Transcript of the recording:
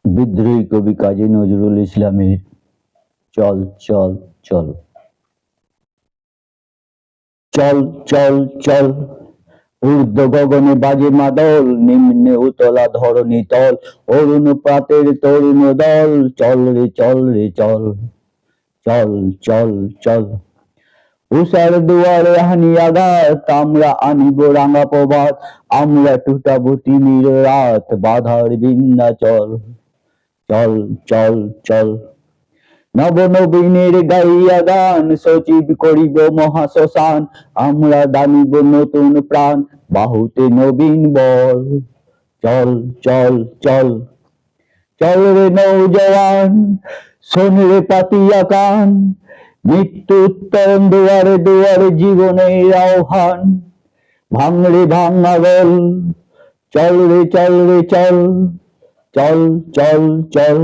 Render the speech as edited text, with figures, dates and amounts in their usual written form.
বিদ্রোহী কবি কাজী নজরুল ইসলামের চল চল চল। চল চল চল, ঊর্ধ্ব গগনে বাজে মাদল, নিম্নে উতলা ধরণী তল, অরুণ প্রাতের তরুণ দল, চল রে চল রে চল। চল চল চল, উষার দুয়ারে হানি আঘাত, আমরা আনিব রাঙা প্রভাত, আমরা টুটাবো তিমির রাত, বাধার বিন্ধ্যাচল। চল চল চল, নব নবীনের গাইয়া গান, সচিব করিব মহাশ্মশান, আমরা দানিব নতুন প্রাণ, বাহুতে নবীন বল। চল চল চল, চল রে নৌজওয়ান, শোন রে পাতিয়া কান, মৃত্যু উত্তরণ দুয়ারে দুয়ারে জীবনের আহ্বান, ভাঙ রে ভাঙ আগল, চল রে চল রে চল। চল চল চল।